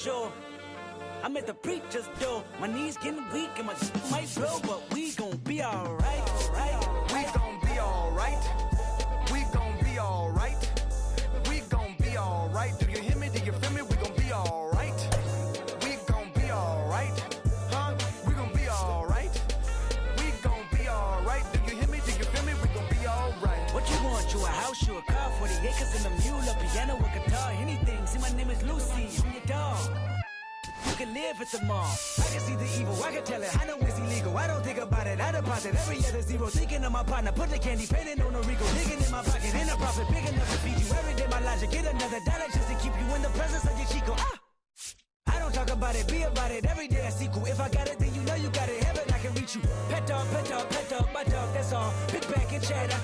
Sure, I'm at the preacher's door. My knees getting weak and my might blow, but we gon' be alright, right? We gon' be alright. We gon' be alright. We gon' be alright. Do you hear me? Do you feel me? We gon' be alright. We gon' be alright. Huh? We gon' be alright. We gon' be alright. Do you hear me? Do you feel me? We gon' be alright. What you want? You a house, you a car, 40 acres and a mule, a piano, a guitar, anything. See, my name is Lucy, I'm your dog. You can live at the mall. I can see the evil, I can tell it. I know it's illegal. I don't think about it. I deposit every other zero. Thinking of my partner, put the candy painting on a Rico. Digging in my pocket, in a profit big enough to feed you every day. My logic, get another dollar just to keep you in the presence of your Chico. I don't talk about it, be about it. Every day I sequel. If I got it, then you know you got it. Heaven, I can reach you. Pet dog, my dog, that's all. Big back and chatter.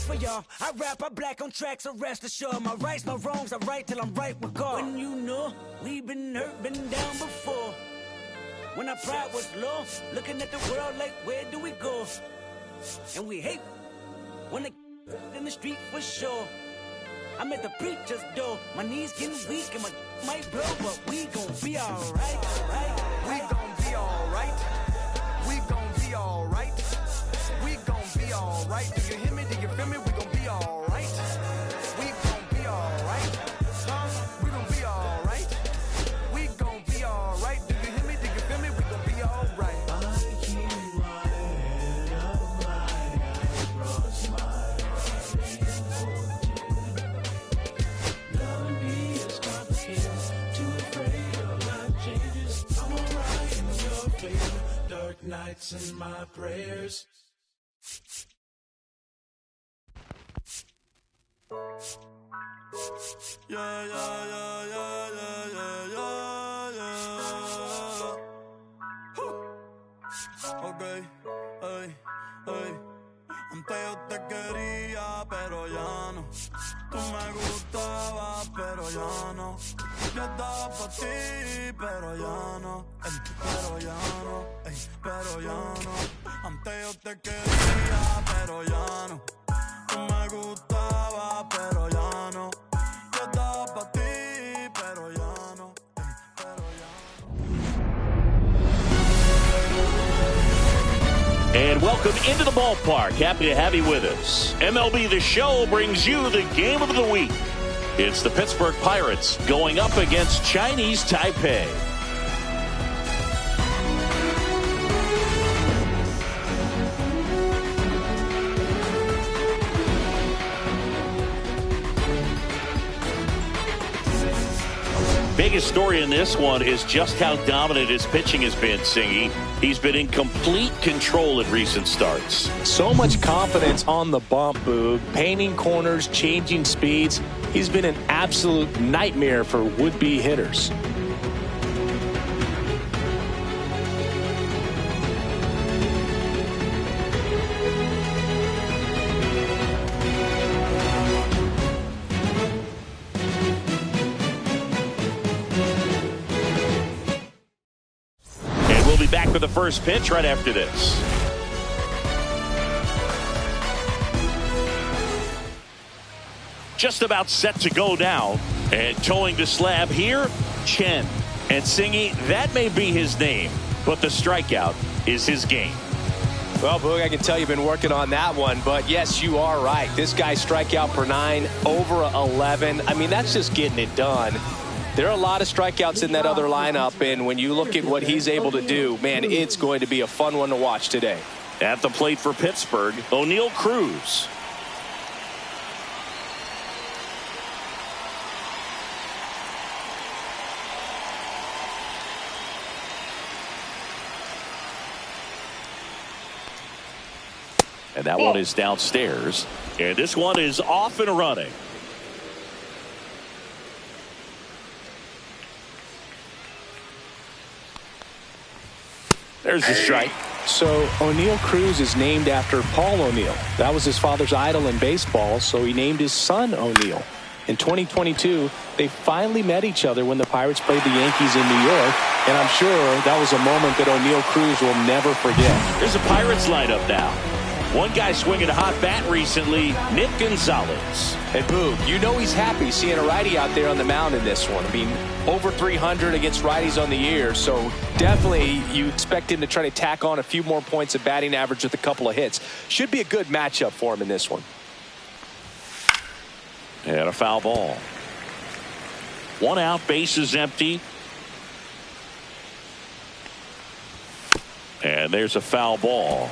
For y'all, I rap, I black on tracks, so rest assured. My rights, my wrongs, I right till I'm right with God. When you know, we've been hurt, been down before. When our pride was low, looking at the world like, where do we go? And we hate when they in the street for sure. I'm at the preacher's door. My knees getting weak and my might blow, but we gon' be alright, right? We gon' be alright. We gon' be alright. We gon' be alright. Do you hear me? Do you feel me? We gon' be alright. We gon' be alright. Huh? We gon' be alright. We gon' be alright. Do you hear me? Do you feel me? We gon' be alright. I keep my head up high, cross my loving me is complicated, too afraid of life changes. I'm alright in your favor, dark nights and my prayers. Yeah, yeah, yeah, yeah, yeah, yeah, yeah. Okay, hey, hey. Antes yo te quería, pero ya no. Tú me gustabas, pero ya no. Yo estaba por ti, pero ya no. Ey, pero ya no, ey, pero ya no. Antes yo te quería, pero ya no. Tú me gustabas, pero ya no. Yo estaba por ti, pero ya no. Ey, pero ya no. And welcome into the ballpark. Happy to have you with us. MLB The Show brings you the game of the week. It's the Pittsburgh Pirates going up against Chinese Taipei. Biggest story in this one is just how dominant his pitching has been, Singy. He's been in complete control at recent starts. So much confidence on the bump, Boog. Painting corners, changing speeds. He's been an absolute nightmare for would-be hitters. Back for the first pitch right after this. Just about set to go now. And towing the slab here, Chen. And Singy, that may be his name, but the strikeout is his game. Well, Boog, I can tell you've been working on that one, but yes, you are right. This guy's strikeout per 9, over 11. I mean, that's just getting it done. There are a lot of strikeouts in that other lineup, and when you look at what he's able to do, man, it's going to be a fun one to watch today. At the plate for Pittsburgh, O'Neal Cruz. And that one is downstairs, and this one is off and running. There's the strike. So O'Neal Cruz is named after Paul O'Neill. That was his father's idol in baseball, so he named his son O'Neal. In 2022, they finally met each other when the Pirates played the Yankees in New York, and I'm sure that was a moment that O'Neal Cruz will never forget. Here's a Pirates lineup now. One guy swinging a hot bat recently, Nick Gonzalez. And Boog, you know he's happy seeing a righty out there on the mound in this one. I mean, over 300 against righties on the year, so definitely you expect him to try to tack on a few more points of batting average with a couple of hits. Should be a good matchup for him in this one. And a foul ball. 1 out, bases empty. And there's a foul ball.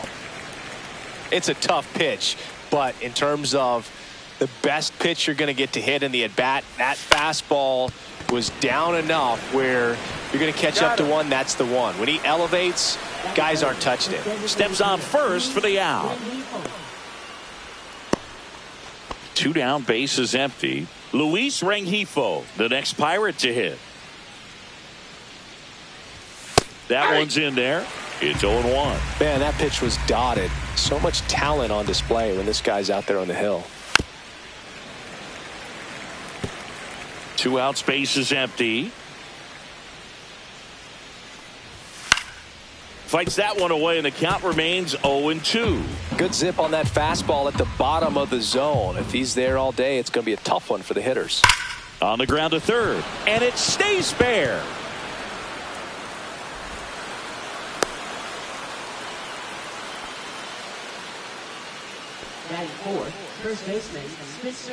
It's a tough pitch, but in terms of the best pitch you're going to get to hit in the at-bat, that fastball was down enough where you're going to catch up to one. That's the one. When he elevates, guys aren't touching it. Steps on first for the out. 2 down, bases empty. Luis Rengifo, the next Pirate to hit. That one's in there. It's 0-1. Man, that pitch was dotted. So much talent on display when this guy's out there on the hill. 2 outs, bases empty. Fights that one away, and the count remains 0-2. Good zip on that fastball at the bottom of the zone. If he's there all day, it's going to be a tough one for the hitters. On the ground to third, and it stays fair.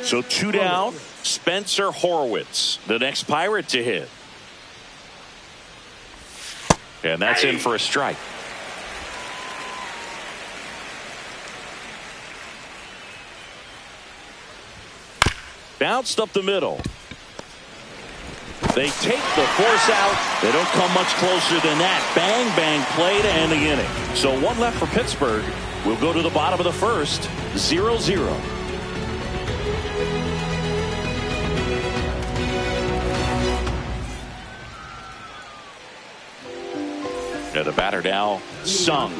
So 2 down, Spencer Horwitz, the next Pirate to hit. And that's in for a strike. Bounced up the middle. They take the force out. They don't come much closer than that. Bang, bang play to end the inning. So 1 left for Pittsburgh. We'll go to the bottom of the first. 0-0. And the batter now, Sung.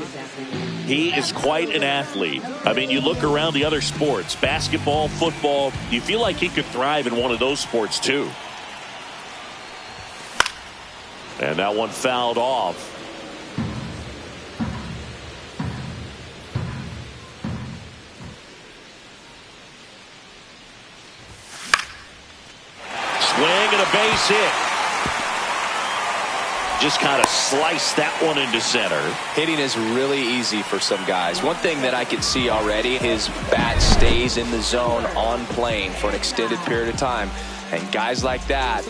He is quite an athlete. I mean, you look around the other sports, basketball, football, you feel like he could thrive in one of those sports too. And that one fouled off. Swing and a base hit. Just kind of sliced that one into center. Hitting is really easy for some guys. One thing that I can see already, his bat stays in the zone on plane for an extended period of time. And guys like that,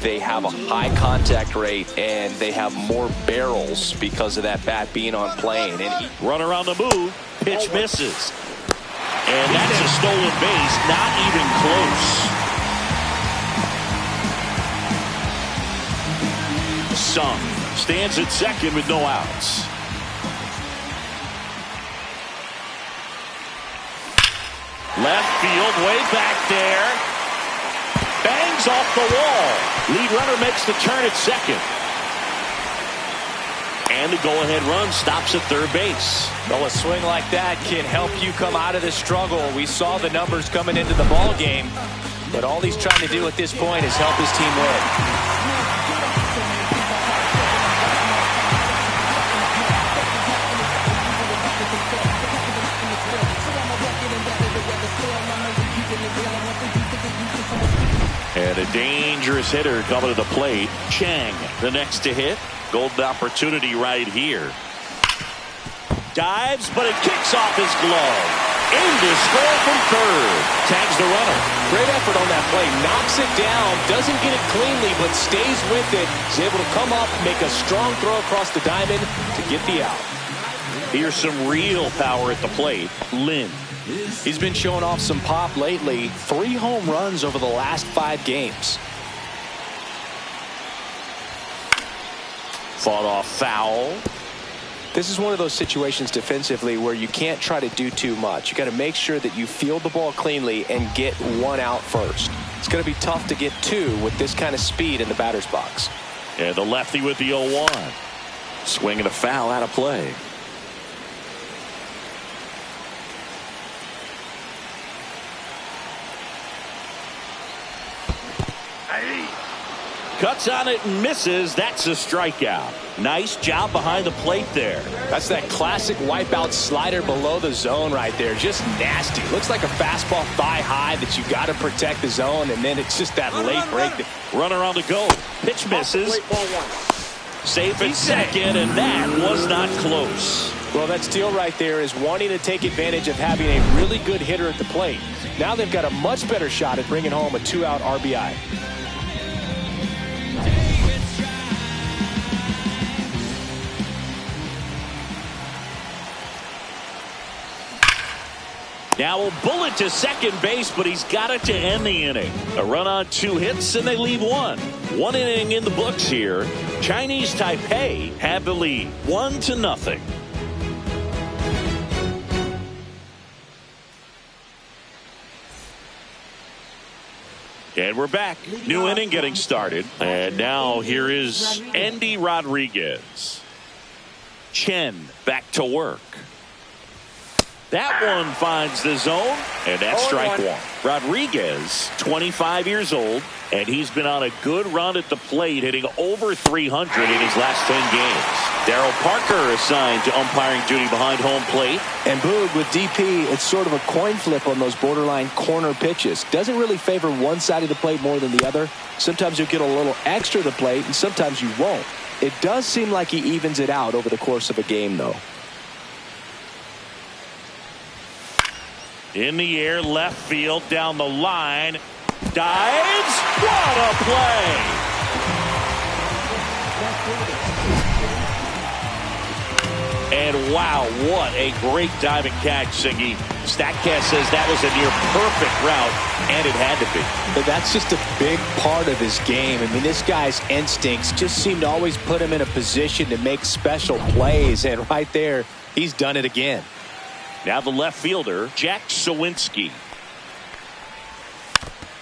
they have a high contact rate and they have more barrels because of that bat being on plane. And runner on the move, pitch misses. And that's a stolen base, not even close. Sung stands at second with no outs. Left field, way back there. Bangs off the wall. Lead runner makes the turn at second. And the go-ahead run stops at third base. Well, a swing like that can help you come out of the struggle. We saw the numbers coming into the ball game, but all he's trying to do at this point is help his team win. And a dangerous hitter coming to the plate. Chang, the next to hit. Golden opportunity right here. Dives, but it kicks off his glove. In to score from third. Tags the runner. Great effort on that play. Knocks it down. Doesn't get it cleanly, but stays with it. He's able to come up, make a strong throw across the diamond to get the out. Here's some real power at the plate. Lynn. He's been showing off some pop lately. 3 home runs over the last 5 games. Fought off foul. This is one of those situations defensively where you can't try to do too much. You got to make sure that you field the ball cleanly and get 1 out first. It's going to be tough to get 2 with this kind of speed in the batter's box. And the lefty with the 0-1. Swing and a foul out of play. Cuts on it and misses. That's a strikeout. Nice job behind the plate there. That's that classic wipeout slider below the zone right there. Just nasty. Looks like a fastball thigh high that you got to protect the zone, and then it's just that late break. Runner on the go. Pitch misses. Safe at second, and that was not close. Well, that steal right there is wanting to take advantage of having a really good hitter at the plate. Now they've got a much better shot at bringing home a 2-out RBI. Now a bullet to second base, but he's got it to end the inning. A run on 2 hits, and they leave 1. 1 inning in the books here. Chinese Taipei have the lead, 1-0. And we're back. New inning getting started. And now here is Andy Rodriguez. Chen back to work. That one finds the zone, and that's strike 1. Rodriguez, 25 years old, and he's been on a good run at the plate, hitting over 300 in his last 10 games. Darryl Parker assigned to umpiring duty behind home plate. And Boog, with DP, it's sort of a coin flip on those borderline corner pitches. Doesn't really favor one side of the plate more than the other. Sometimes you'll get a little extra to the plate, and sometimes you won't. It does seem like he evens it out over the course of a game, though. In the air, left field, down the line. Dives. What a play. And wow, what a great diving catch, Singy. StatCast says that was a near perfect route, and it had to be. But that's just a big part of his game. I mean, this guy's instincts just seem to always put him in a position to make special plays, and right there, he's done it again. Now the left fielder, Jack Sawinski.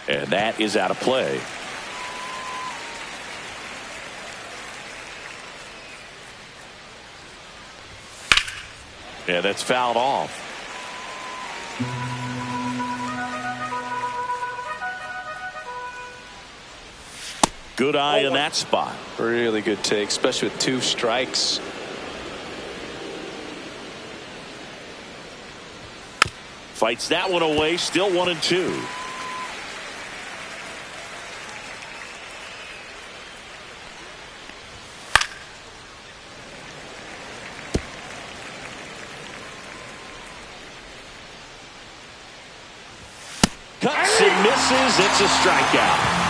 And that is out of play. Yeah, that's fouled off. Good eye in that spot. Really good take, especially with 2 strikes. Fights that one away, still 1-2. Cuts and misses. It's a strikeout.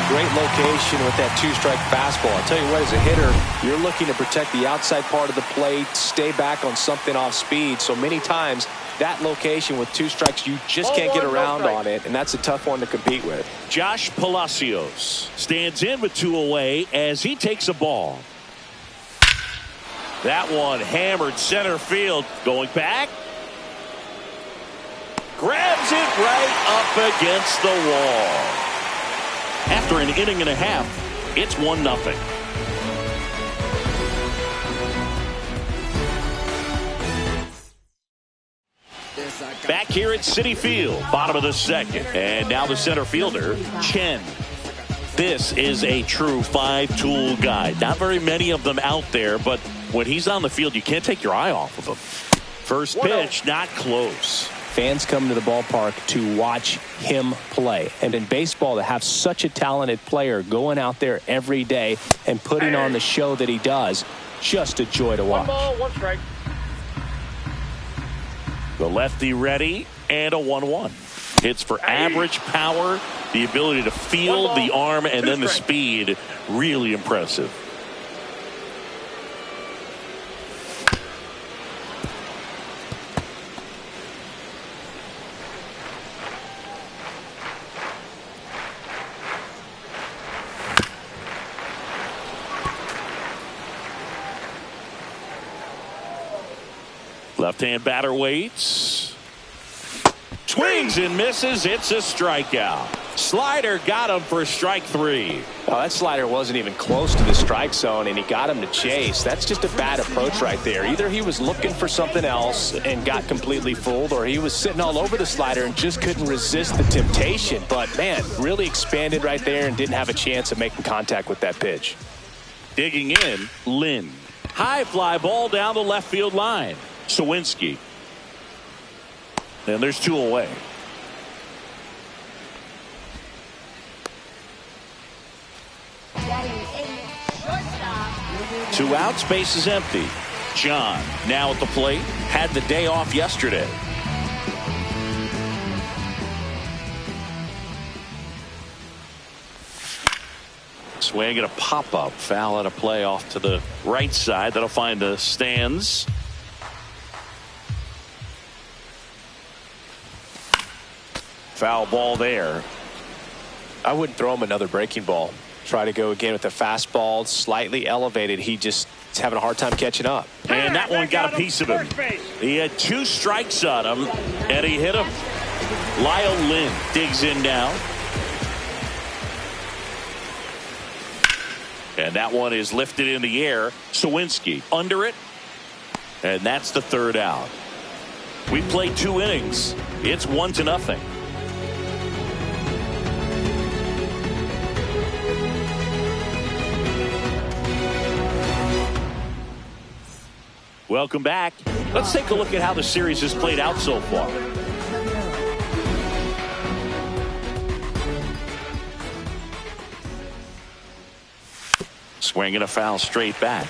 Great location with that 2-strike fastball. I'll tell you what, as a hitter, you're looking to protect the outside part of the plate, stay back on something off speed. So many times, that location with 2 strikes, you just can't get around on it, and that's a tough one to compete with. Josh Palacios stands in with 2 away as he takes a ball. That one hammered center field. Going back. Grabs it right up against the wall. After an inning and a half, it's 1-0. Back here at Citi Field, bottom of the second. And now the center fielder, Chen. This is a true 5-tool guy. Not very many of them out there, but when he's on the field, you can't take your eye off of him. First pitch, not close. Fans come to the ballpark to watch him play. And in baseball, to have such a talented player going out there every day and putting on the show that he does, just a joy to watch. 1 ball, 1 strike. The lefty ready, and a 1-1. Hits for average power, the ability to feel the arm, and then the speed. Really impressive. Left-hand batter waits. Swings and misses. It's a strikeout. slider got him for strike 3. Oh, that slider wasn't even close to the strike zone, and he got him to chase. That's just a bad approach right there. Either he was looking for something else and got completely fooled, or he was sitting all over the slider and just couldn't resist the temptation. But, man, really expanded right there and didn't have a chance of making contact with that pitch. Digging in, Lynn. High fly ball down the left field line. Sawinski. And there's 2 away. Two outs, base is empty. John now at the plate. Had the day off yesterday. Swing at a pop-up. Foul at a play off to the right side. That'll find the stands. Foul ball there. I wouldn't throw him another breaking ball. Try to go again with the fastball, slightly elevated. He just is having a hard time catching up. And that one got a piece of him. He had 2 strikes on him, and he hit him. Lyle Lynn digs in now. And that one is lifted in the air. Sawinski under it. And that's the 3rd out. We played 2 innings. It's 1-0. Welcome back. Let's take a look at how the series has played out so far. Swinging a foul straight back.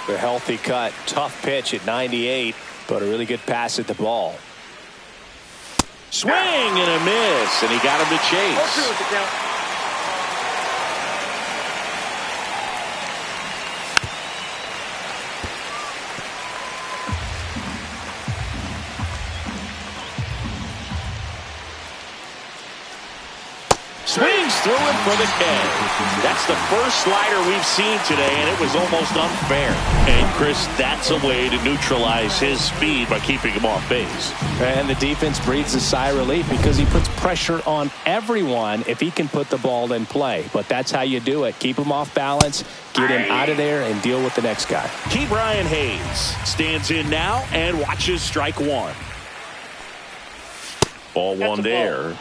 The healthy cut. Tough pitch at 98, but a really good pass at the ball. Swing and a miss, and he got him to chase. Swings through him for the K. That's the first slider we've seen today, and it was almost unfair. And, Chris, that's a way to neutralize his speed by keeping him off base. And the defense breathes a sigh of relief because he puts pressure on everyone if he can put the ball in play. But that's how you do it. Keep him off balance, get him out of there, and deal with the next guy. Key Brian Hayes stands in now and watches strike 1. Ball 1 there.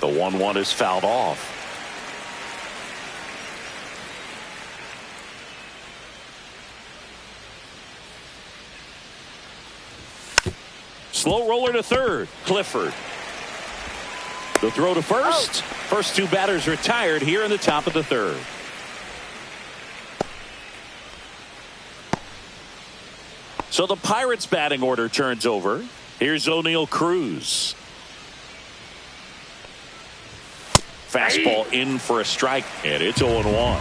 The 1-1 is fouled off. Slow roller to third. Clifford. The throw to first. First 2 batters retired here in the top of the 3rd. So the Pirates batting order turns over. Here's O'Neal Cruz. Fastball in for a strike, and it's 0-1.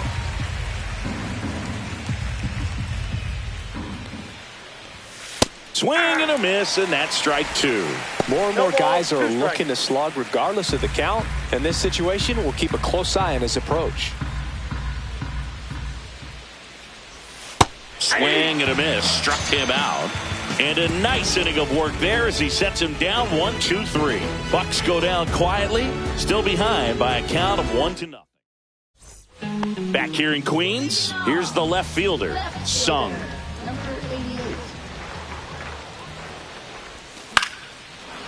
Swing and a miss, and that's strike 2. More and more guys are looking to slug regardless of the count. In this situation, we'll keep a close eye on his approach. Swing and a miss, struck him out. And a nice inning of work there as he sets him down 1-2-3. Bucks go down quietly, still behind by a count of 1-0. Back here in Queens, here's the left fielder, Sung.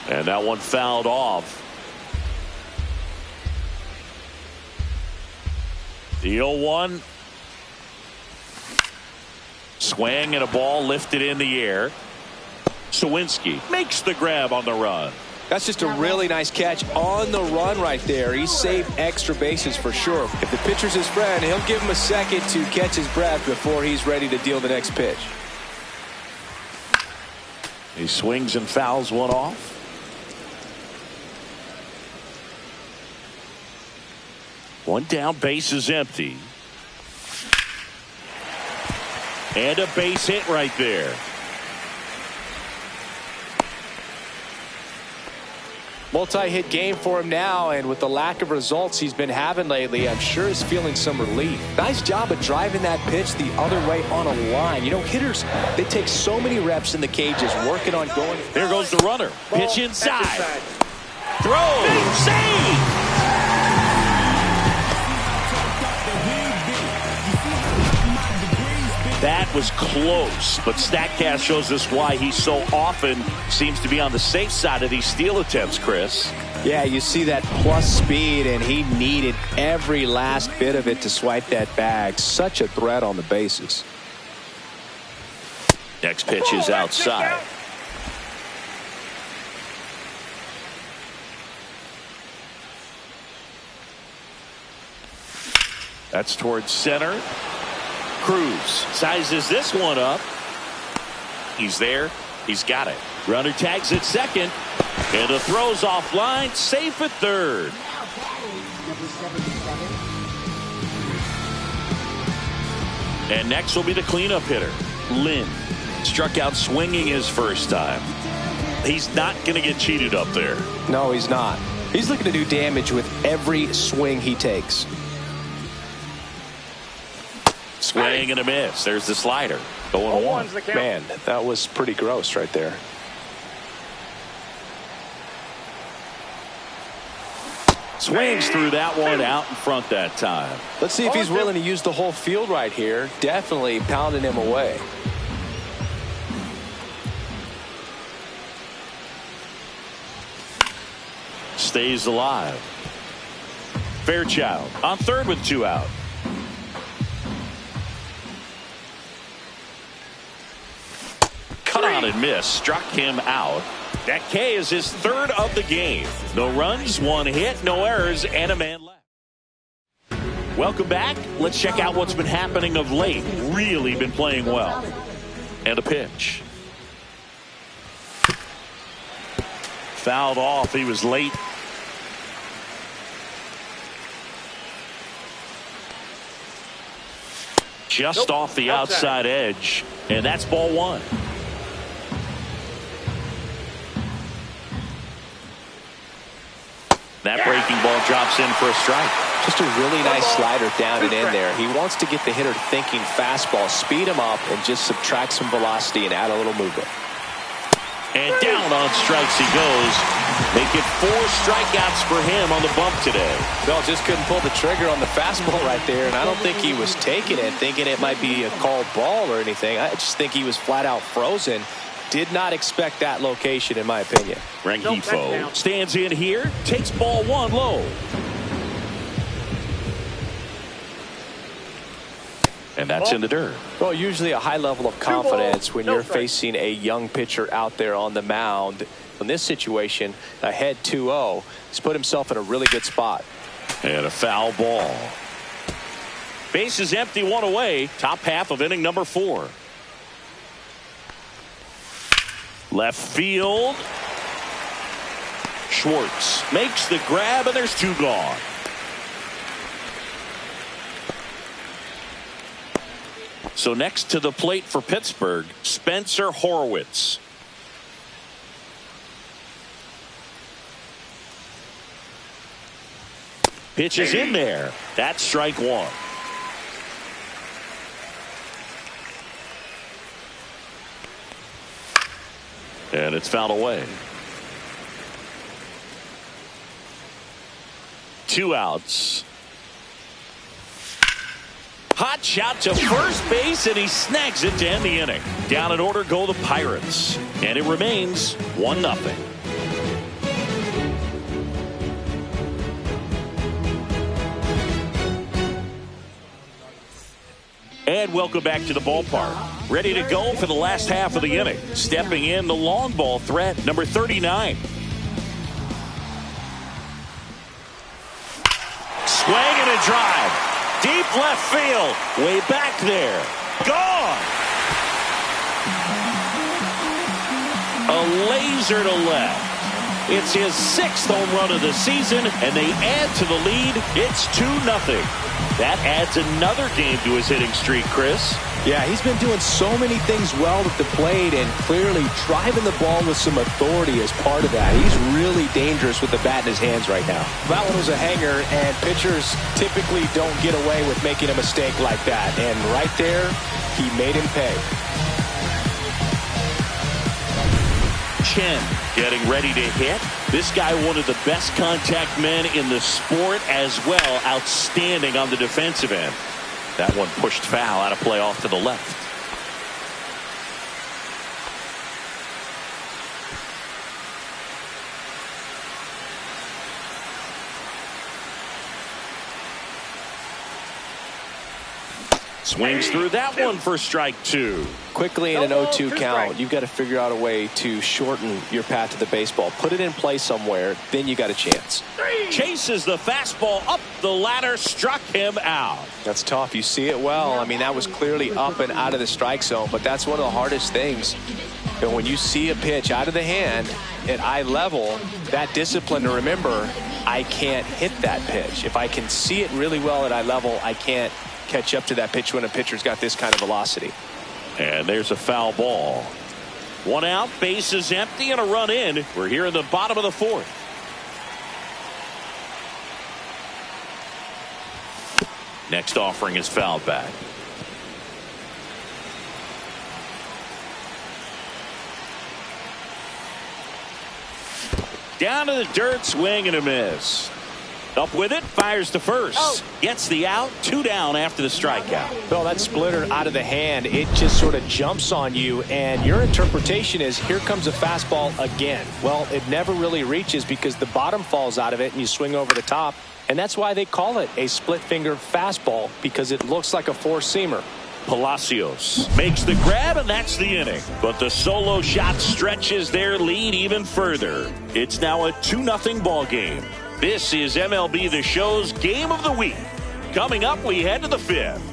And that one fouled off. The 0-1. Swing and a ball lifted in the air. Sawinski makes the grab on the run. That's just a really nice catch on the run right there. He saved extra bases for sure. If the pitcher's his friend, he'll give him a second to catch his breath before he's ready to deal the next pitch. He swings and fouls one off. One down, base is empty. And a base hit right there. Multi-hit game for him now, and with the lack of results he's been having lately, I'm sure he's feeling some relief. Nice job of driving that pitch the other way on a line. You know, hitters, they take so many reps in the cages working on going. There goes the runner. Pitch inside. Throw. Save. That was close, but StatCast shows us why he so often seems to be on the safe side of these steal attempts, Chris. Yeah, you see that plus speed, and he needed every last bit of it to swipe that bag. Such a threat on the bases. Next pitch is outside. That's towards center. Cruz sizes this one up. He's there. He's got it. Runner tags at second. And the throw's offline. Safe at third. And next will be the cleanup hitter, Lynn. Struck out swinging his first time. He's not going to get cheated up there. No, he's not. He's looking to do damage with every swing he takes. Swing and a miss. There's the slider. Going one. Man, that was pretty gross right there. Swings through that one out in front that time. Let's see if he's willing to use the whole field right here. Definitely pounding him away. Stays alive. Fairchild on third with 2 out. Cut on and miss. Struck him out. That K is his third of the game. No runs, 1 hit, no errors, and a man left. Welcome back. Let's check out what's been happening of late. Really been playing well. And a pitch. Fouled off. He was late. Just off the outside edge. And that's ball 1. That breaking ball drops in for a strike. Just a really nice slider down and in there. He wants to get the hitter thinking fastball, speed him up, and just subtract some velocity and add a little movement. And down on strikes he goes. Make it 4 strikeouts for him on the bump today. Bell just couldn't pull the trigger on the fastball right there, and I don't think he was taking it, thinking it might be a called ball or anything. I just think he was flat out frozen. Did not expect that location, in my opinion. Rengifo stands in here, takes ball 1 low. And that's in the dirt. Well, usually a high level of confidence when you're facing a young pitcher out there on the mound. In this situation, ahead 2-0, he's put himself in a really good spot. And a foul ball. Base is empty, 1 away. Top half of inning number 4. Left field. Schwartz makes the grab, and there's 2 gone. So next to the plate for Pittsburgh, Spencer Horwitz. Pitch is in there. That's strike 1. And it's fouled away. 2 outs. Hot shot to first base, and he snags it to end the inning. Down in order go the Pirates. And it remains 1-0. And welcome back to the ballpark. Ready to go for the last half of the inning. Stepping in the long ball threat, number 39. Swing and a drive. Deep left field. Way back there. Gone. A laser to left. It's his 6th home run of the season, and they add to the lead. It's 2-0. That adds another game to his hitting streak, Chris. Yeah, he's been doing so many things well at the plate and clearly driving the ball with some authority as part of that. He's really dangerous with the bat in his hands right now. That one was a hanger, and pitchers typically don't get away with making a mistake like that. And right there, he made him pay. Chen getting ready to hit. This guy, one of the best contact men in the sport as well. Outstanding on the defensive end. That one pushed foul, out of play off to the left. Swings through that one for strike two. Quickly in an 0-2 count, you've got to figure out a way to shorten your path to the baseball. Put it in play somewhere, then you got a chance. Chases the fastball up the ladder, struck him out. That's tough. You see it well. I mean, that was clearly up and out of the strike zone, but that's one of the hardest things. And when you see a pitch out of the hand at eye level, that discipline to remember, I can't hit that pitch. If I can see it really well at eye level, I can't catch up to that pitch when a pitcher's got this kind of velocity. And there's a foul ball. One out, bases empty, and a run in. We're here in the bottom of the fourth. Next offering is fouled back. Down to the dirt, swing and a miss. Up with it, fires to first. Gets the out, 2 down after the strikeout. Well, that splitter out of the hand, it just sort of jumps on you, and your interpretation is, here comes a fastball again. Well, it never really reaches because the bottom falls out of it and you swing over the top, and that's why they call it a split finger fastball, because it looks like a four-seamer. Palacios makes the grab, and that's the inning. But the solo shot stretches their lead even further. It's now a 2-0 ball game. This is MLB The Show's Game of the Week. Coming up, we head to the fifth.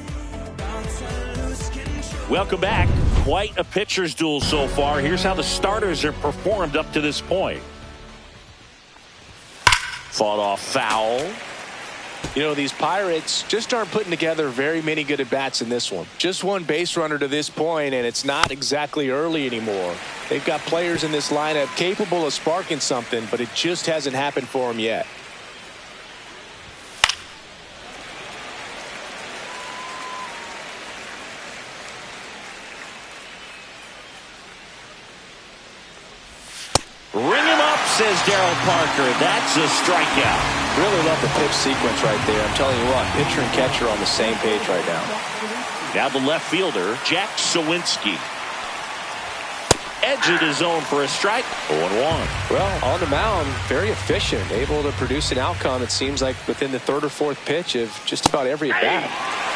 Welcome back. Quite a pitcher's duel so far. Here's how the starters have performed up to this point. Fought off foul. You know, these Pirates just aren't putting together very many good at-bats in this one. Just one base runner to this point, and it's not exactly early anymore. They've got players in this lineup capable of sparking something, but it just hasn't happened for them yet. Ring him up, says Darryl Parker. That's a strikeout. Really love the pitch sequence right there. I'm telling you what, pitcher and catcher on the same page right now. Now the left fielder, Jack Sawinski. Edge of the zone for a strike. 0-1. Well, on the mound, very efficient, able to produce an outcome, it seems like, within the third or fourth pitch of just about every at bat.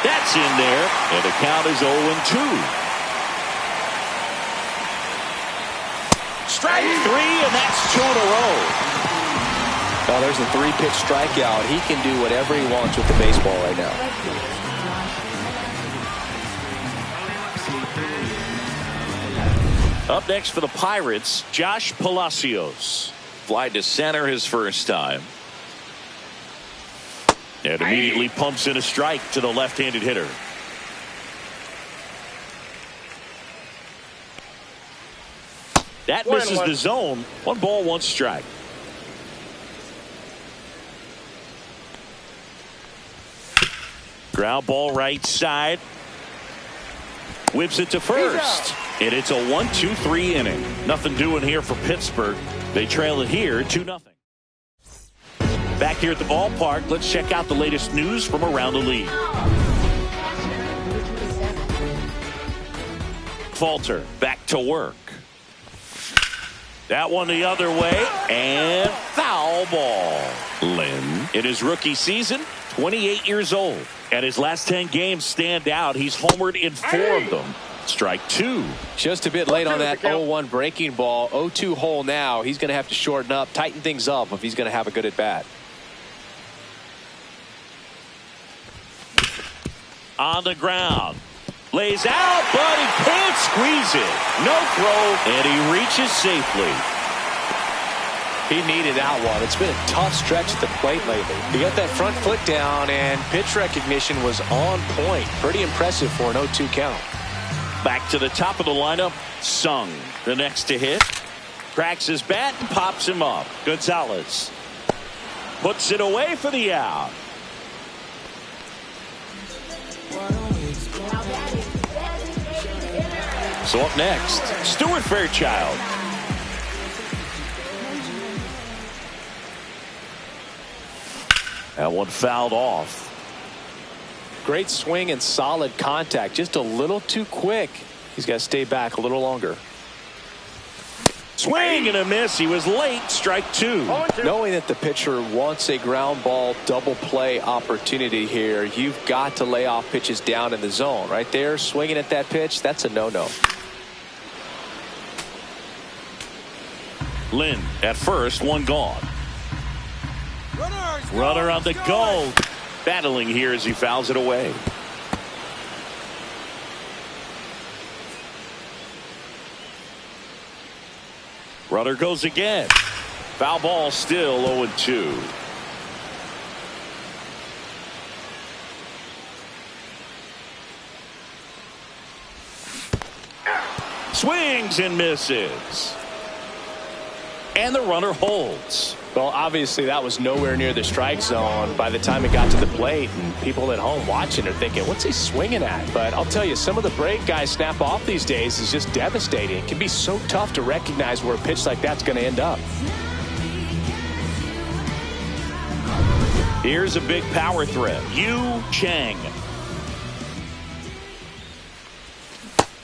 That's in there, and the count is 0-2. Strike 3, and that's 2 in a row. Well, there's a 3-pitch strikeout. He can do whatever he wants with the baseball right now. Up next for the Pirates, Josh Palacios. Fly to center his first time. And immediately pumps in a strike to the left-handed hitter. That misses the zone. 1 ball, 1 strike. Ground ball right side. Whips it to first. And it's a 1-2-3 inning. Nothing doing here for Pittsburgh. They trail it here 2-0. Back here at the ballpark, let's check out the latest news from around the league. Falter back to work. That one the other way, and foul ball. Lynn, in his rookie season, 28 years old. And his last 10 games stand out. He's homered in 4 of them. Strike 2. Just a bit late on that 0-1 breaking ball. 0-2 hole now. He's going to have to shorten up, tighten things up if he's going to have a good at bat. On the ground. Lays out, but he can't squeeze it. No throw, and he reaches safely. He needed that one. It's been a tough stretch at the plate lately. He got that front foot down, and pitch recognition was on point. Pretty impressive for an 0-2 count. Back to the top of the lineup, Sung, the next to hit. Cracks his bat and pops him up. Gonzalez puts it away for the out. So up next, Stuart Fairchild. That one fouled off. Great swing and solid contact. Just a little too quick. He's got to stay back a little longer. Swing and a miss. He was late. Strike two. Knowing that the pitcher wants a ground ball double play opportunity here, you've got to lay off pitches down in the zone. Right there, swinging at that pitch, that's a no-no. Lynn at first, one gone. Runner on the go. Battling here as he fouls it away. Runner goes again. Foul ball, still 0-2. Swings and misses. And the runner holds. Well, obviously that was nowhere near the strike zone by the time it got to the plate, and people at home watching are thinking, what's he swinging at? But I'll tell you, some of the break guys snap off these days is just devastating. It can be so tough to recognize where a pitch like that's going to end up. Here's a big power threat. Yu Chang.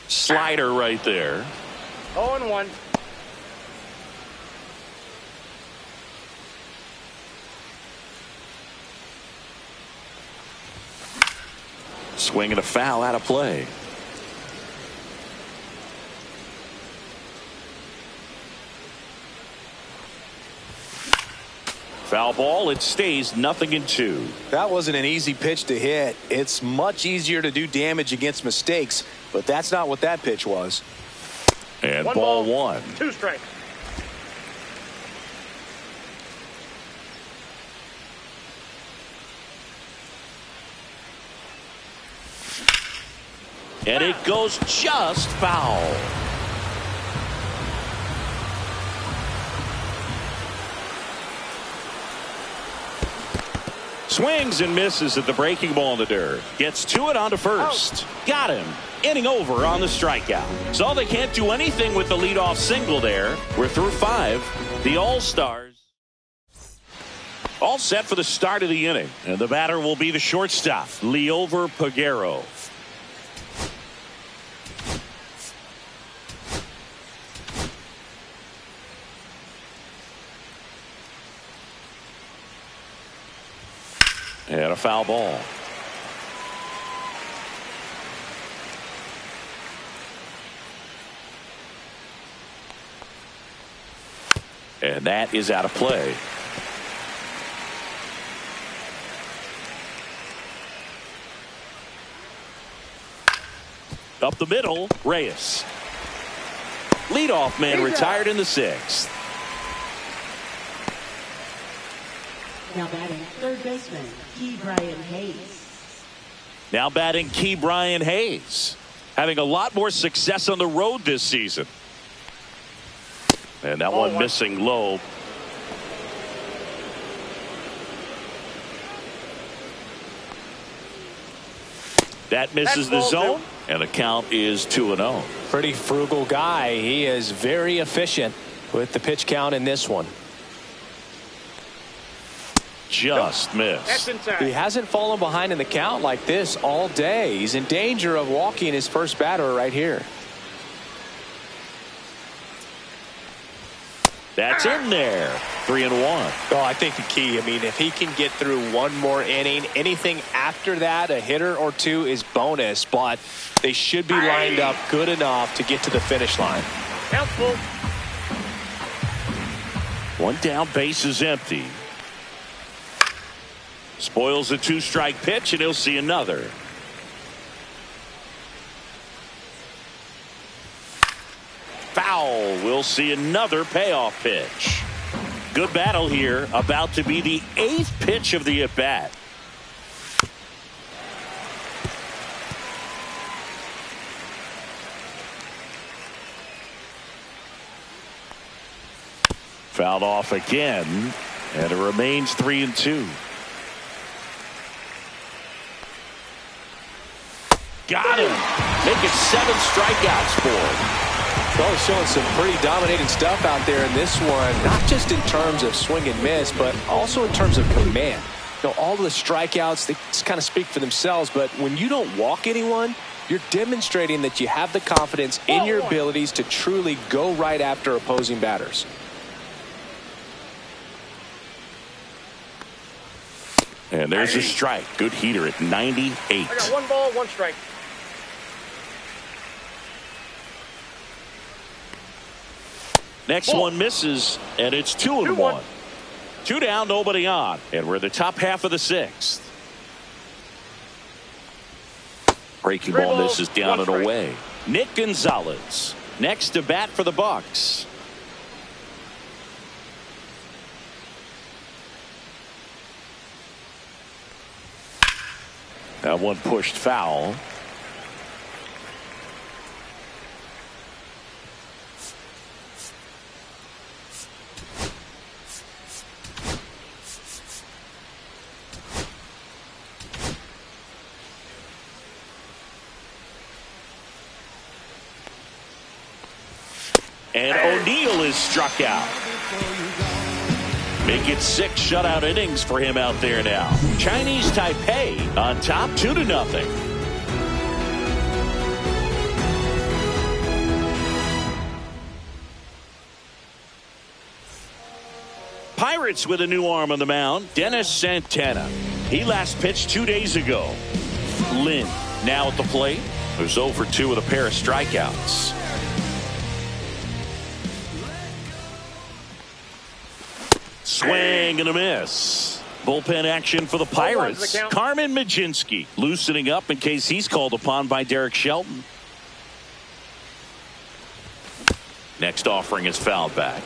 Slider right there. 0-1. Swing and a foul out of play. Foul ball. It stays 0-2. That wasn't an easy pitch to hit. It's much easier to do damage against mistakes, but that's not what that pitch was. And ball one. 2 strikes. And it goes just foul. Swings and misses at the breaking ball in the dirt. Gets to it onto first. Got him. Inning over on the strikeout. So they can't do anything with the leadoff single there. We're through 5. The All-Stars all set for the start of the inning. And the batter will be the shortstop, Liover Peguero. And a foul ball. And that is out of play. Up the middle, Reyes. Leadoff man retired in the 6th. Now batting third baseman, Ke'Bryan Hayes. Now batting Ke'Bryan Hayes. Having a lot more success on the road this season. And that one missing low. That misses the zone. And the count is 2-0. Pretty frugal guy. He is very efficient with the pitch count in this one. Just missed. He hasn't fallen behind in the count like this all day. He's in danger of walking his first batter right here. That's in there. 3-1. Oh, I think the key, I mean, if he can get through one more inning, anything after that, a hitter or two is bonus, but they should be lined up good enough to get to the finish line. Helpful. One down, base is empty. Spoils a 2-strike pitch, and he'll see another. Foul. We'll see another payoff pitch. Good battle here. About to be the 8th pitch of the at-bat. Fouled off again, and it remains 3-2. Got him. Making 7 strikeouts for him. Well, he's showing some pretty dominating stuff out there in this one, not just in terms of swing and miss, but also in terms of command. You know, all of the strikeouts, they just kind of speak for themselves, but when you don't walk anyone, you're demonstrating that you have the confidence in your abilities to truly go right after opposing batters. And there's a strike. Good heater at 98. I got 1 ball, 1 strike. Next one misses, and it's 2-1. 2 down, nobody on. And we're the top half of the 6th. Breaking ball misses down and away. Nick Gonzalez next to bat for the Bucks. That one pushed foul. And O'Neill is struck out. Make it 6 shutout innings for him out there now. Chinese Taipei on top 2-0. Pirates with a new arm on the mound, Dennis Santana. He last pitched 2 days ago. Lynn now at the plate. Who's 0 for 2 with a pair of strikeouts. Swing and a miss. Bullpen action for the Pirates. Carmen Majinski loosening up in case he's called upon by Derek Shelton. Next offering is fouled back.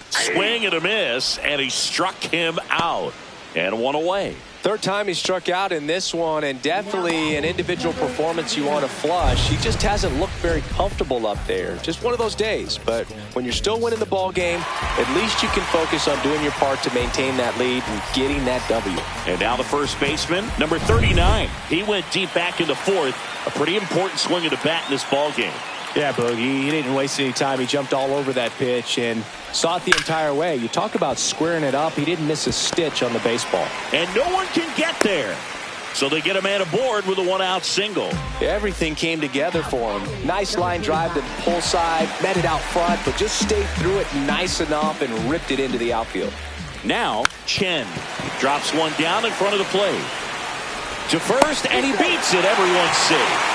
Swing and a miss, and he struck him out. And 1 away. 3rd time he struck out in this one, and definitely an individual performance you want to flush. He just hasn't looked very comfortable up there. Just one of those days. But when you're still winning the ball game, at least you can focus on doing your part to maintain that lead and getting that W. And now the first baseman, number 39. He went deep back in the 4th. A pretty important swing of the bat in this ball game. Yeah, Boogie, he didn't waste any time. He jumped all over that pitch and saw it the entire way. You talk about squaring it up. He didn't miss a stitch on the baseball. And no one can get there. So they get a man aboard with a 1-out single. Everything came together for him. Nice line drive to the pull side, met it out front, but just stayed through it nice enough and ripped it into the outfield. Now, Chen drops one down in front of the plate. To first, and he beats it. Everyone's safe.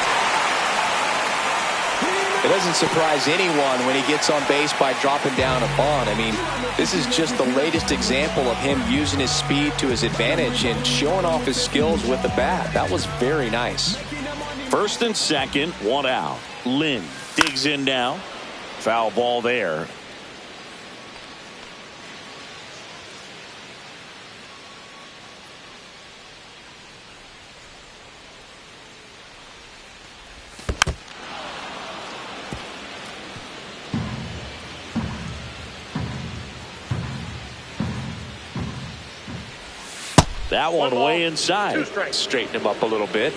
It doesn't surprise anyone when he gets on base by dropping down a bunt. I mean, this is just the latest example of him using his speed to his advantage and showing off his skills with the bat. That was very nice. 1st and 2nd, 1 out. Lynn digs in now. Foul ball there. That one way inside. Straighten him up a little bit.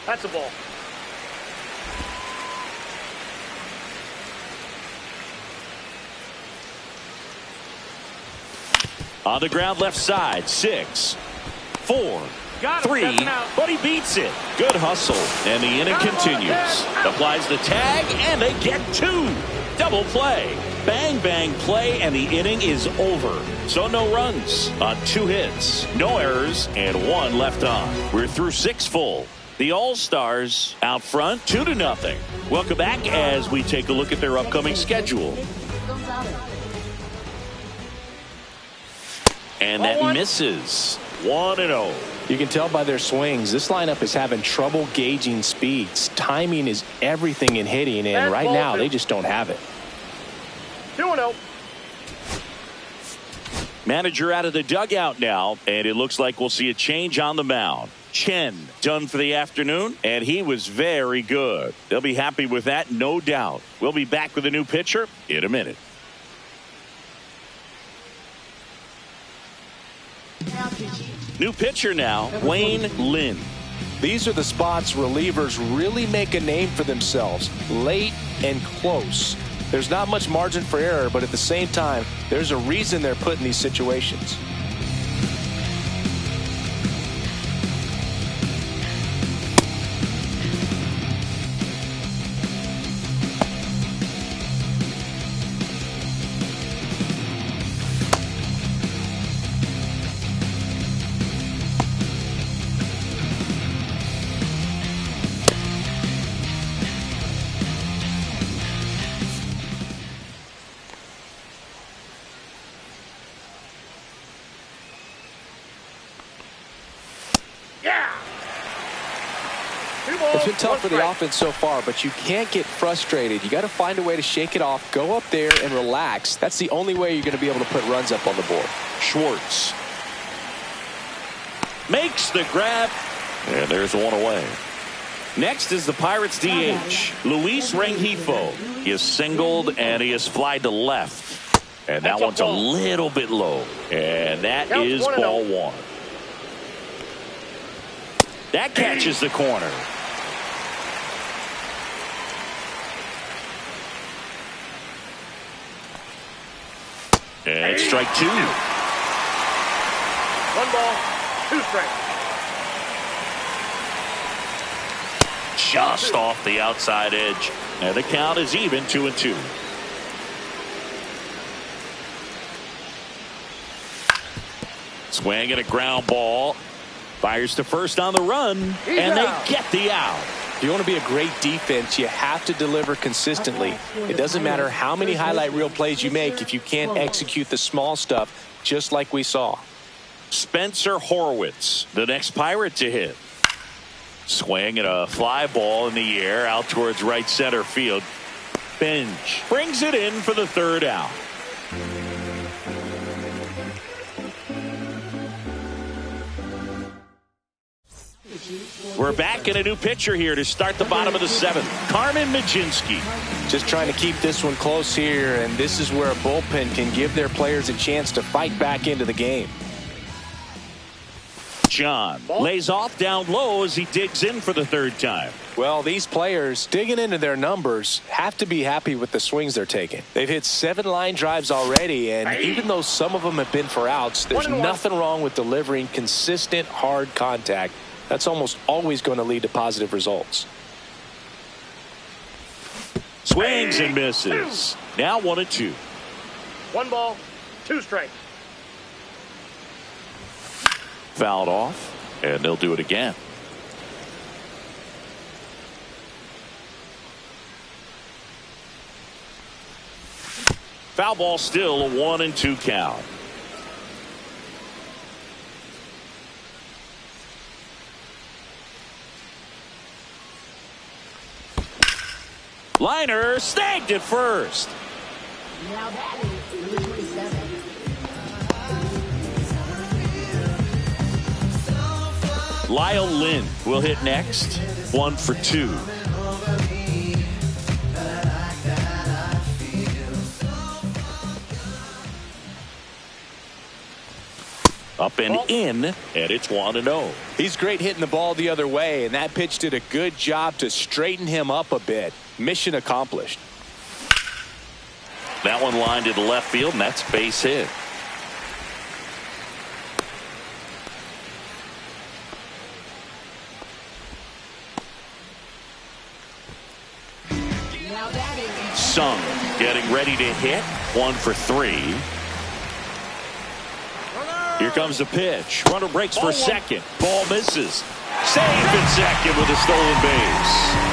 That's a ball. On the ground left side. 6, 4, 3, but he beats it. Good hustle, and the inning continues. Applies the tag, and they get 2. Double play. Bang, bang play, and the inning is over. So no runs on 2 hits, no errors, and 1 left on. We're through 6 full. The All-Stars out front 2-0. Welcome back as we take a look at their upcoming schedule. And that misses. 1-0. You can tell by their swings, this lineup is having trouble gauging speeds. Timing is everything in hitting, and right now they just don't have it. 2-0. Manager out of the dugout now, and it looks like we'll see a change on the mound. Chen done for the afternoon, and he was very good. They'll be happy with that, no doubt. We'll be back with a new pitcher in a minute. New pitcher now, Wayne Lin. These are the spots relievers really make a name for themselves, late and close. There's not much margin for error, but at the same time, there's a reason they're put in these situations. It's been tough for the offense so far, but you can't get frustrated. You got to find a way to shake it off, go up there and relax. That's the only way you're going to be able to put runs up on the board. Schwartz makes the grab, and there's one away. Next is the Pirates DH, Luis Rengifo. He is singled, and he is flied to left. And that one's a little bit low. And that is ball one. That catches the corner. And strike two. 1 ball, 2 strikes. Just off the outside edge. And the count is even, 2-2. Swing and a ground ball. Fires to first on the run. And they get the out. If you want to be a great defense, you have to deliver consistently. It doesn't matter how many highlight reel plays you make if you can't execute the small stuff, just like we saw. Spencer Horwitz, the next Pirate to hit. Swing and a fly ball in the air out towards right center field. Bench brings it in for the third out. We're back in a new pitcher here to start the bottom of the 7th. Carmen Majinski. Just trying to keep this one close here, and this is where a bullpen can give their players a chance to fight back into the game. John lays off down low as he digs in for the third time. Well, these players digging into their numbers have to be happy with the swings they're taking. They've hit 7 line drives already, and even though some of them have been for outs, there's nothing wrong with delivering consistent, hard contact. That's almost always going to lead to positive results. Swings and misses. Now 1-2. 1 ball, 2 strikes. Fouled off, and they'll do it again. Foul ball, still a 1-2 count. Liner snagged at first. Now batting, number 27. Lyle Lynn will hit next. 1 for 2. Up and in, and it's 1-0. He's great hitting the ball the other way, and that pitch did a good job to straighten him up a bit. Mission accomplished. That one lined to the left field, and that's base hit. Sung getting ready to hit. 1 for 3. Here comes the pitch. Runner breaks for second. Ball misses. Safe at second with a stolen base.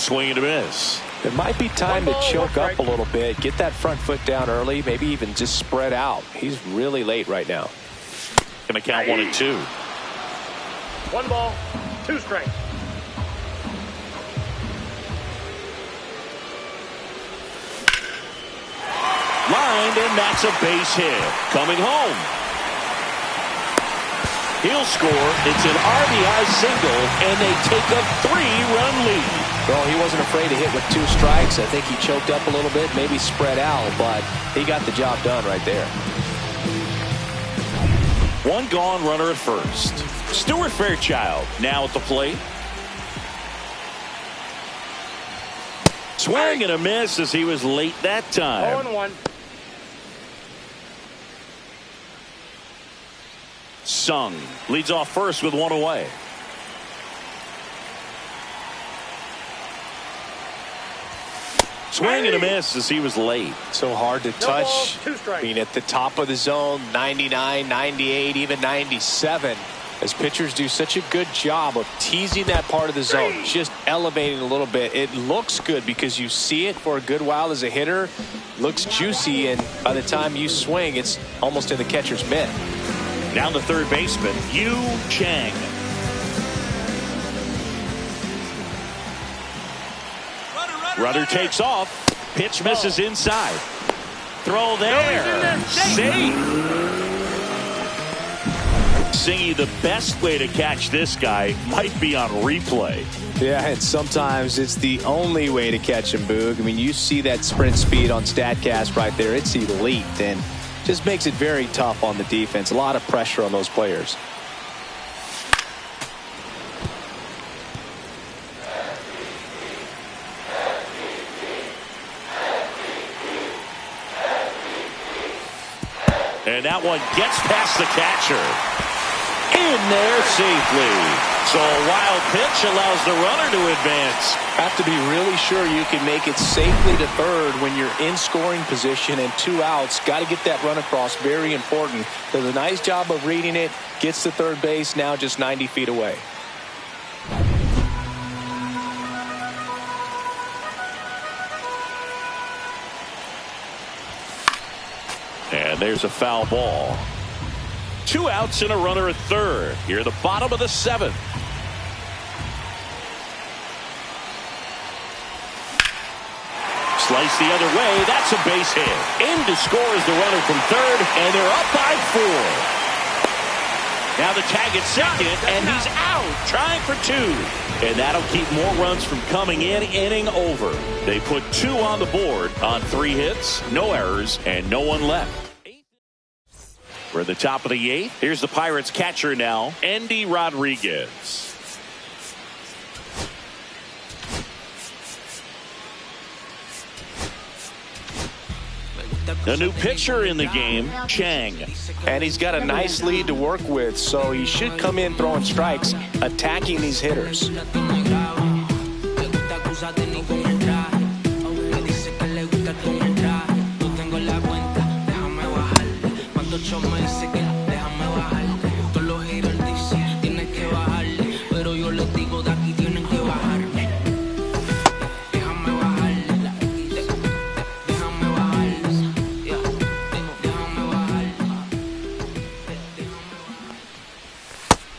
Swing and a miss. It might be time to choke up a little bit, get that front foot down early, maybe even just spread out. He's really late right now. Gonna count 1-2. 1 ball, 2 strikes. Lined, and that's a base hit. Coming home. He'll score. It's an RBI single, and they take a 3-run lead. Well, he wasn't afraid to hit with 2 strikes. I think he choked up a little bit, maybe spread out, but he got the job done right there. 1 gone, runner at first. Stuart Fairchild now at the plate. Swing and a miss as he was late that time. 0-1. Sung leads off first with 1 away. Swing and a miss as he was late. So hard to touch. Being at the top of the zone, 99, 98, even 97. As pitchers do such a good job of teasing that part of the zone, just elevating a little bit. It looks good because you see it for a good while as a hitter. Looks juicy, and by the time you swing, it's almost in the catcher's mitt. Down to third baseman, Yu Chang. Runner takes off. Pitch misses inside. Throw there. Save. Singy, the best way to catch this guy might be on replay. Yeah, and sometimes it's the only way to catch him, Boog. I mean, you see that sprint speed on StatCast right there. It's elite, and just makes it very tough on the defense. A lot of pressure on those players. And that one gets past the catcher. In there safely. So a wild pitch allows the runner to advance. Have to be really sure you can make it safely to third when you're in scoring position and 2 outs. Got to get that run across. Very important. Does a nice job of reading it. Gets to third base. Now just 90 feet away. And there's a foul ball. 2 outs and a runner at third. Here at the bottom of the 7th. Slice the other way. That's a base hit. In to score is the runner from third, and they're up by 4. Now the tag at second, and he's out, trying for 2. And that'll keep more runs from coming in, inning over. They put 2 on the board on 3 hits, no errors, and no one left. We're at the top of the 8th. Here's the Pirates catcher now, Andy Rodriguez. A new pitcher in the game, Chang. And he's got a nice lead to work with, so he should come in throwing strikes, attacking these hitters.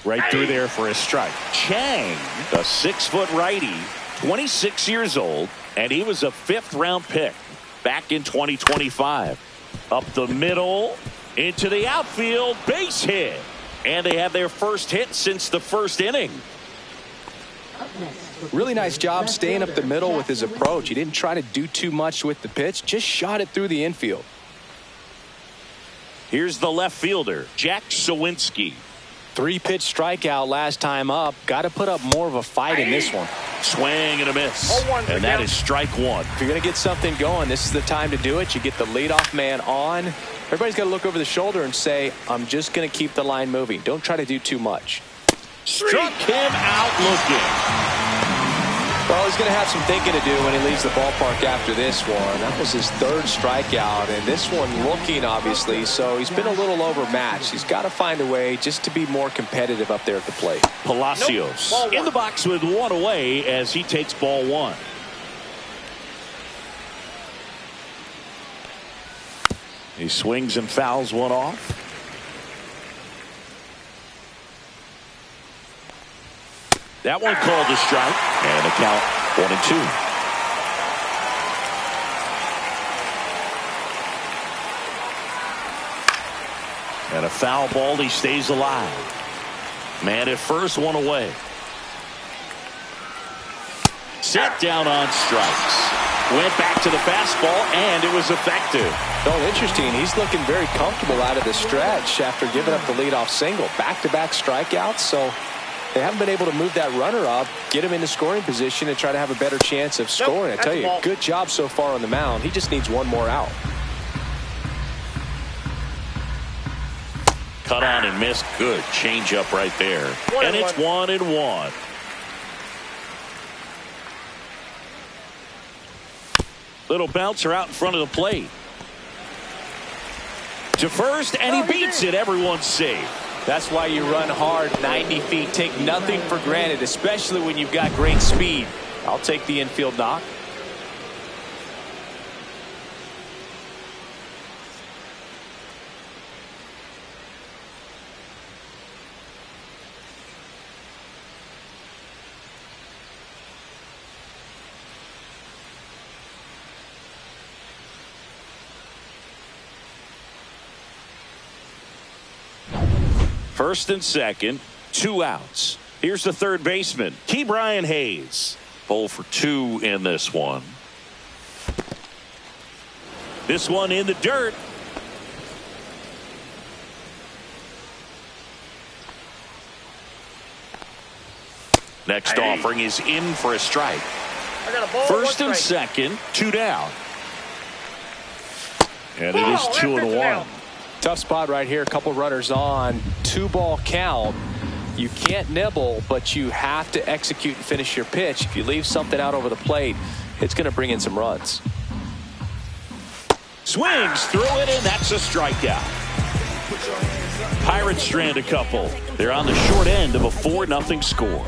Right through there for a strike. Chang, a 6-foot righty, 26 years old, and he was a 5th-round pick back in 2025. Up the middle, into the outfield, base hit. And they have their first hit since the first inning. Really nice job staying up the middle with his approach. He didn't try to do too much with the pitch, just shot it through the infield. Here's the left fielder, Jack Sawinski. 3-pitch strikeout last time up. Got to put up more of a fight in this one. Swing and a miss. And that is strike 1. If you're going to get something going, this is the time to do it. You get the leadoff man on. Everybody's got to look over the shoulder and say, I'm just going to keep the line moving. Don't try to do too much. Struck him out looking. Well, he's going to have some thinking to do when he leaves the ballpark after this one. That was his 3rd strikeout, and this one looking, obviously, so he's been a little overmatched. He's got to find a way just to be more competitive up there at the plate. Palacios in the box with 1 away as he takes ball 1. He swings and fouls one off. That one called a strike, and a count 1-2. And a foul ball. He stays alive. Man at first, one away. Set down on strikes. Went back to the fastball, and it was effective. Oh, interesting. He's looking very comfortable out of the stretch after giving up the leadoff single. Back-to-back strikeouts, so they haven't been able to move that runner up, get him into scoring position, and try to have a better chance of scoring. I tell you, good job so far on the mound. He just needs one more out. Cut on and missed. Good changeup right there. And it's 1-1. Little bouncer out in front of the plate. To first, and he beats it. Everyone's safe. That's why you run hard 90 feet. Take nothing for granted, especially when you've got great speed. I'll take the infield knock. First and second, 2 outs. Here's the third baseman, Ke'Bryan Hayes. 0 for 2 in this one. This one in the dirt. Next offering is in for a strike. First and second, 2 down. And it is 2-1. Tough spot right here. A couple runners on. 2-ball count. You can't nibble, but you have to execute and finish your pitch. If you leave something out over the plate, it's going to bring in some runs. Swings through it, and that's a strikeout. Pirates strand a couple. They're on the short end of a 4-0 score.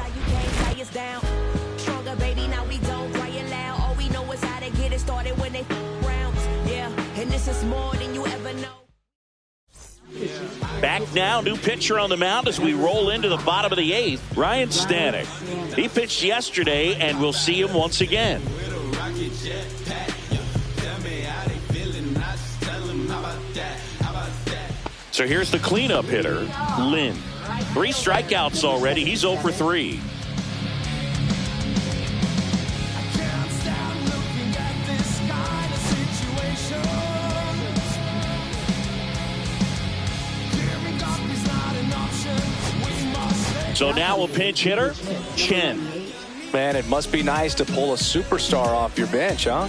Back now, new pitcher on the mound as we roll into the bottom of the 8th, Ryan Stanek. He pitched yesterday, and we'll see him once again. So here's the cleanup hitter, Lynn. 3 strikeouts already. He's 0 for 3. So now a pinch hitter, Chen. Man, it must be nice to pull a superstar off your bench, huh?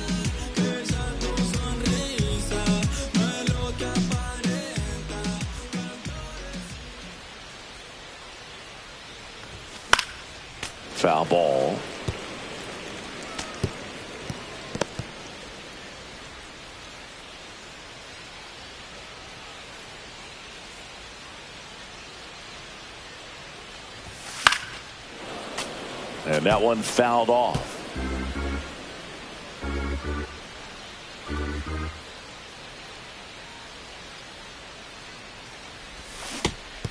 Foul ball. And that one fouled off.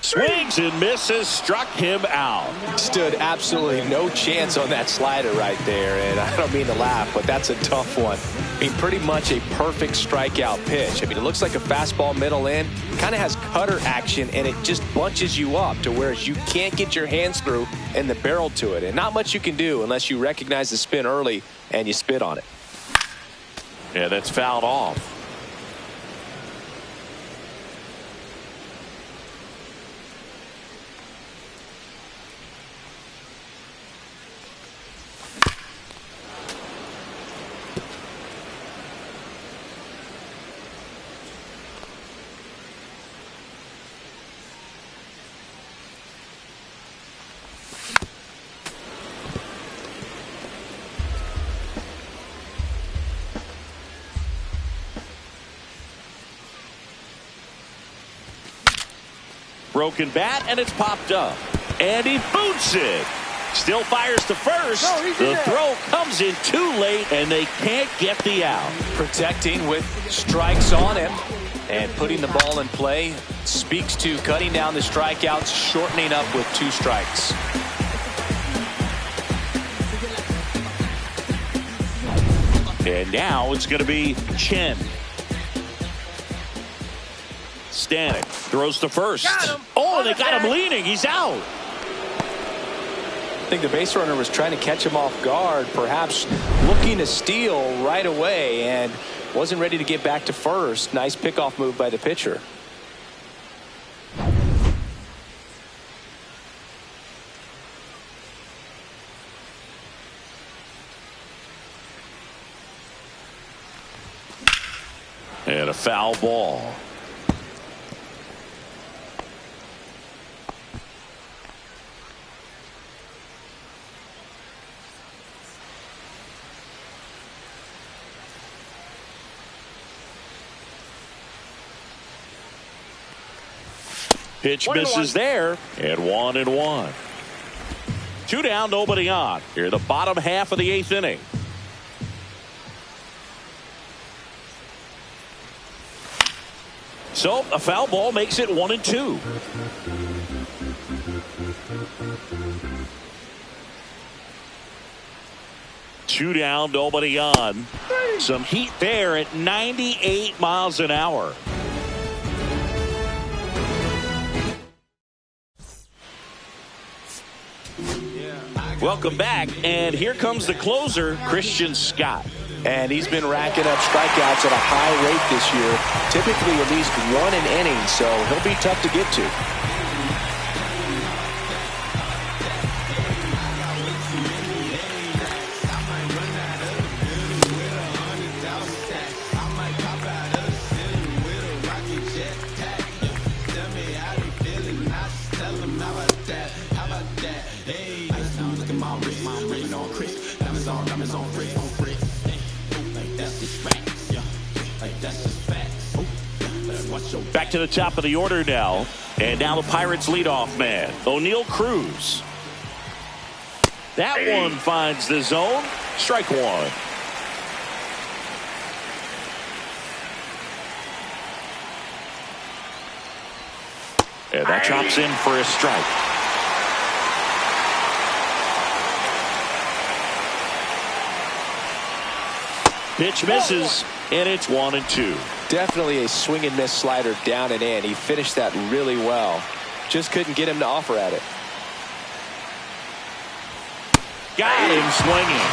Swings and misses, struck him out. Stood absolutely no chance on that slider right there, and I don't mean to laugh, but that's a tough one. I mean, pretty much a perfect strikeout pitch. I mean, it looks like a fastball middle in, kind of has cutter action, and it just bunches you up to where you can't get your hands through and the barrel to it, and not much you can do unless you recognize the spin early and you spit on it. Yeah, that's fouled off. Broken bat, and it's popped up. And he boots it. Still fires to first. The throw comes in too late, and they can't get the out. Protecting with strikes on him. And putting the ball in play speaks to cutting down the strikeouts, shortening up with 2 strikes. And now it's going to be Chen. Stanek throws to first. Oh, they got him leaning. He's out. I think the base runner was trying to catch him off guard, perhaps looking to steal right away, and wasn't ready to get back to first. Nice pickoff move by the pitcher. And a foul ball. Pitch misses there, and 1-1. 2 down, nobody on. Here the bottom half of the 8th inning. So a foul ball makes it 1-2. Two down, nobody on. Some heat there at 98 miles an hour. Welcome back, and here comes the closer, Christian Scott. And he's been racking up strikeouts at a high rate this year, typically at least 1 an inning, so he'll be tough to get to. Back to the top of the order now. And now the Pirates leadoff man, O'Neal Cruz. That one finds the zone. Strike 1. And that chops in for a strike. Pitch misses, and it's 1-2. Definitely a swing and miss slider down and in. He finished that really well. Just couldn't get him to offer at it. Got him swinging.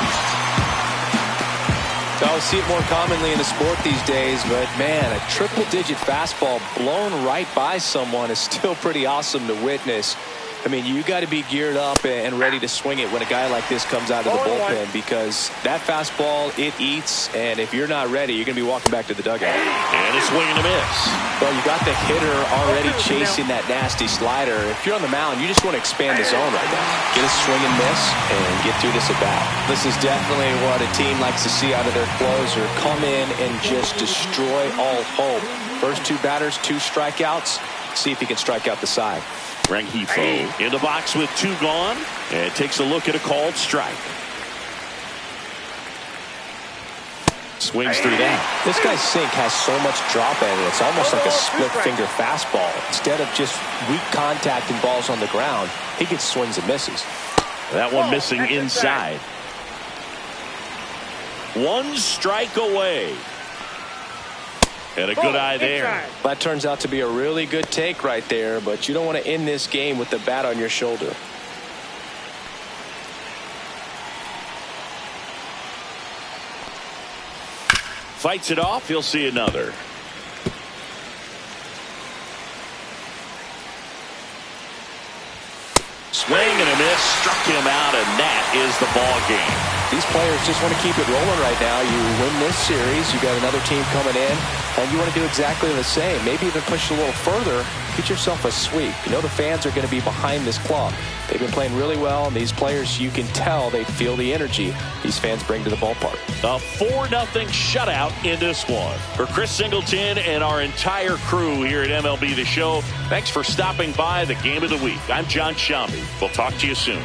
I see it more commonly in the sport these days, but man, a triple-digit fastball blown right by someone is still pretty awesome to witness. I mean, you got to be geared up and ready to swing it when a guy like this comes out of the bullpen, because that fastball, it eats, and if you're not ready, you're going to be walking back to the dugout. And a swing and a miss. Well, you got the hitter already chasing that nasty slider. If you're on the mound, you just want to expand the zone right now. Get a swing and miss and get through this at bat. This is definitely what a team likes to see out of their closer. Come in and just destroy all hope. First 2 batters, 2 strikeouts. See if he can strike out the side. Rengifo in the box with 2 gone, and takes a look at a called strike. Swings through that. This guy's sink has so much drop in it. It's almost like a split finger fastball. Instead of just weak contact and balls on the ground, he gets swings and misses. That one missing inside. 1 strike away. And a good eye there. That turns out to be a really good take right there, but you don't want to end this game with the bat on your shoulder. Fights it off. He'll see another. Swing and a miss. Struck him out, and that is the ball game. These players just want to keep it rolling right now. You win this series, you got another team coming in, and you want to do exactly the same. Maybe even push a little further. Get yourself a sweep. You know the fans are going to be behind this club. They've been playing really well, and these players, you can tell they feel the energy these fans bring to the ballpark. A 4-0 shutout in this one. For Chris Singleton and our entire crew here at MLB The Show, thanks for stopping by the Game of the Week. I'm John Shambi. We'll talk to you soon.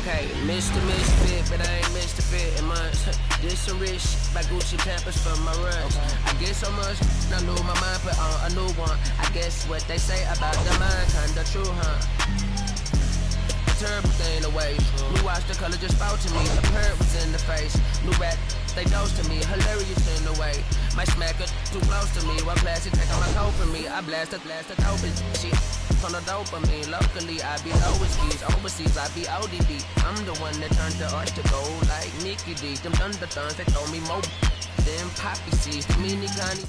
Okay, Mr. Misfit, but I ain't Mr. Fit in months. This some rich by Gucci Pampers for my runs. I get so much, I lose my mind, put on a new one. I guess what they say about the mind, kinda true, huh? Terrible thing away. New watch, the color just spoke to me. A bird was in the face. New rat, they dose to me. Hilarious in the way. My smacker too close to me. One plastic take on my coat for me. I blast a dope and shit. On the dopamine. Locally, I be overseas. Overseas, I be ODB. I'm the one that turned the arch to gold like Mickey D. Them thunderstorms, they throw me more than poppy seeds. The mini Connie.